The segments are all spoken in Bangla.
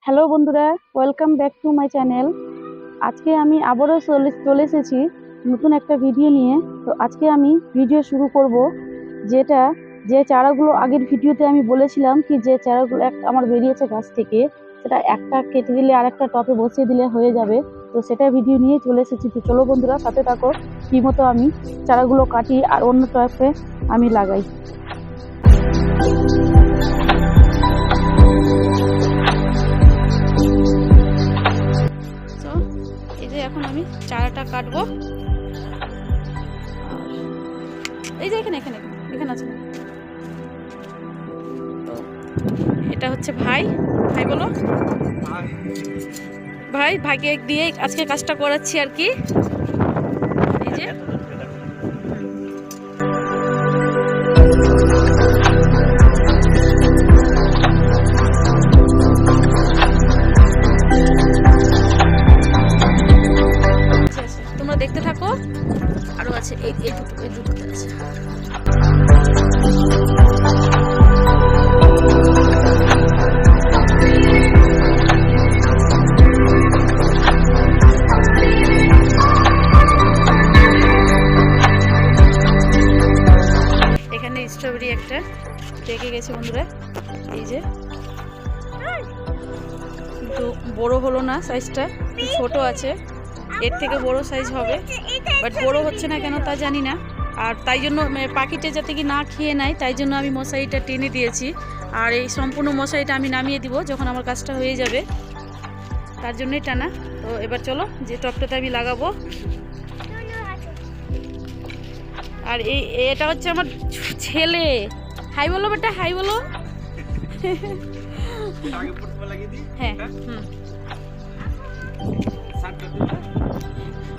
হ্যালো বন্ধুরা, welcome back to my channel. আজকে আমি আবারও চলে এসেছি নতুন একটা ভিডিও নিয়ে। তো আজকে আমি ভিডিও শুরু করব যে চারাগুলো আগের ভিডিওতে আমি বলেছিলাম কি যে চারাগুলো আমার বেরিয়েছে গাছ থেকে, সেটা একটা কেটে দিলে আর একটা টপে বসিয়ে দিলে হয়ে যাবে। তো সেটা ভিডিও নিয়ে চলে এসেছি। তো চলো বন্ধুরা, সাথে থাকো কী মতো আমি চারাগুলো কাটি আর অন্য টপে আমি লাগাই। এখন আমি চারাটা কাটবো। এই যে এখানে এখানে এখানে আছে। তো এটা হচ্ছে ভাই বলো ভাইকে দিয়ে আজকে কাজটা করাচ্ছি আর কি। এই যে দেখতে থাকো, আরো আছে এই দুটোতে আছে। এখানে স্ট্রবেরি একটা পেকে গেছে বন্ধুরা, এই যে কিন্তু বড় হলো না, সাইজটা ছোট আছে, এর থেকে বড় সাইজ হবে, বাট বড় হচ্ছে না কেন তা জানি না। আর তাই জন্য পাখিটা যাতে কি না খেয়ে নেয়, তাই জন্য আমি মশারিটা টেনে দিয়েছি। আর এই সম্পূর্ণ মশারিটা আমি নামিয়ে দিব যখন আমার কাজটা হয়ে যাবে, তার জন্যই টানা। তো এবার চলো যে টপটাতে আমি লাগাবো। আর এটা হচ্ছে আমার ছেলে। হাই বলো বেটা, হাই বলো। হ্যাঁ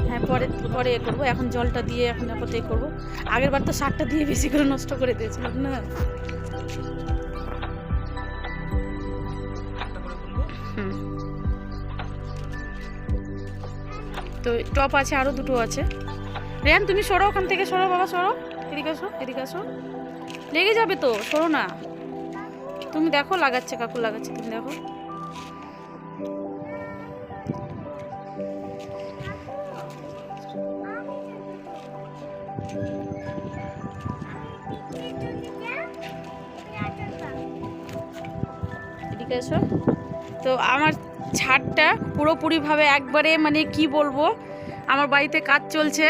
হ্যাঁ পরে এ করবো। এখন জলটা দিয়ে এখন আপাতত এ করবো। আগের বার তো সারটা দিয়ে বেশি করে নষ্ট করে দিয়েছিলাম না। তো টপ আছে, আরো দুটো আছে। রেয়ান তুমি সরো, ওখান থেকে সরো বাবা, সরো, এদিকে আসো, এদিকে আসো, লেগে যাবে তো, সরো না। তুমি দেখো লাগাচ্ছে, কাকু লাগাচ্ছে, তুমি দেখো। এদিকে এসো। তো আমার ছাদটা পুরোপুরিভাবে একবারে মানে কি বলবো, আমার বাড়িতে কাজ চলছে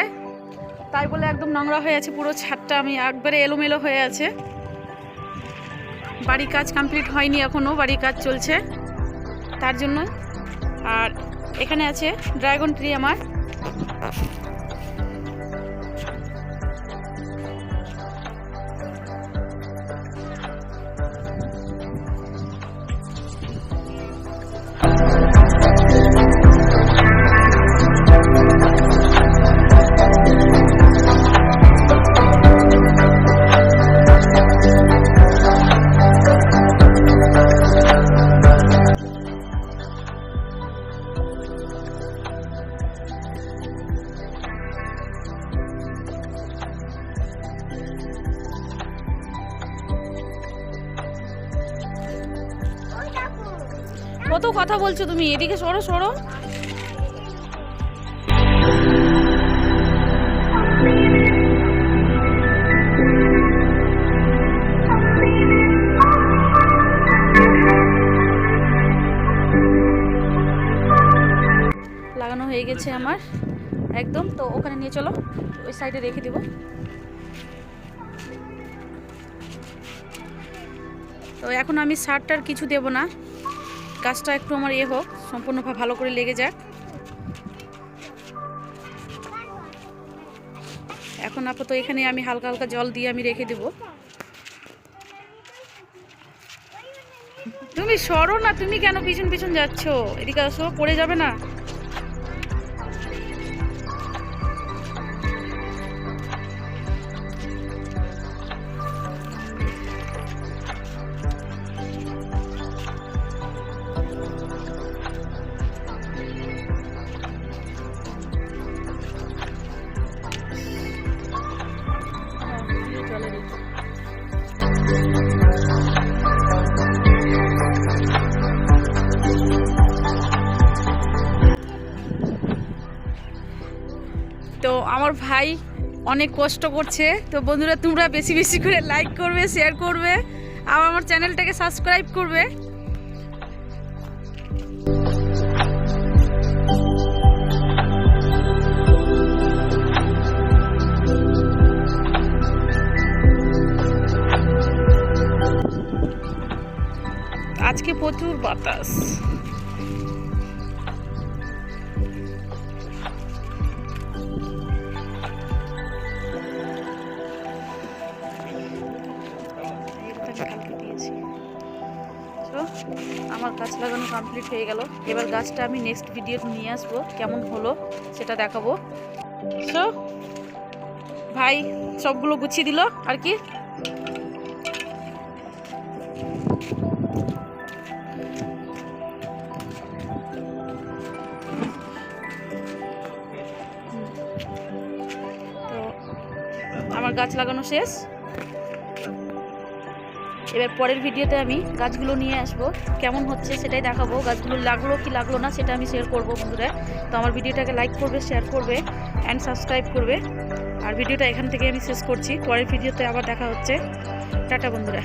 তাই বলে একদম নোংরা হয়ে আছে পুরো ছাদটা, আমি একবারে এলোমেলো হয়ে আছে। বাড়ির কাজ কমপ্লিট হয়নি এখনও, বাড়ির কাজ চলছে তার জন্য। আর এখানে আছে ড্রাগন ট্রি আমার। কত কথা বলছো তুমি, এদিকে সরো সরো। লাগানো হয়ে গেছে আমার একদম। তো ওখানে নিয়ে চলো, ওই সাইডে রেখে দিব। তো এখন আমি সারটার কিছু দেব না, গাছটা একটু আমার হোক, সম্পূর্ণ ভালো করে লেগে যাক। এখন আপাতত এখানে আমি হালকা হালকা জল দিয়ে আমি রেখে দেব। তুমি সরো না, তুমি কেন পিছন পিছন যাচ্ছ, এদিকে আসো, পড়ে যাবে না। জলে তো আমার ভাই অনেক কষ্ট করছে। তো বন্ধুরা তোমরা বেশি বেশি করে লাইক করবে, শেয়ার করবে, আর আমার চ্যানেলটাকে সাবস্ক্রাইব করবে। আজকে প্রচুর বাতাস। আমার গাছ লাগানো কমপ্লিট হয়ে গেল। এবার গাছটা আমি নেক্সট ভিডিও নিয়ে আসবো, কেমন হলো সেটা দেখাবো। সো ভাই সবগুলো গুছিয়ে দিল আর কি। তো আমার গাছ লাগানো শেষ। এবার পরের ভিডিওতে আমি গাছগুলো নিয়ে আসবো, কেমন হচ্ছে সেটাই দেখাবো। গাছগুলো লাগলো কি লাগলো না সেটা আমি শেয়ার করবো বন্ধুরা। তো আমার ভিডিওটাকে লাইক করবে, শেয়ার করবে অ্যান্ড সাবস্ক্রাইব করবে। আর ভিডিওটা এখান থেকে আমি শেষ করছি। পরের ভিডিওতে আবার দেখা হচ্ছে। টাটা বন্ধুরা।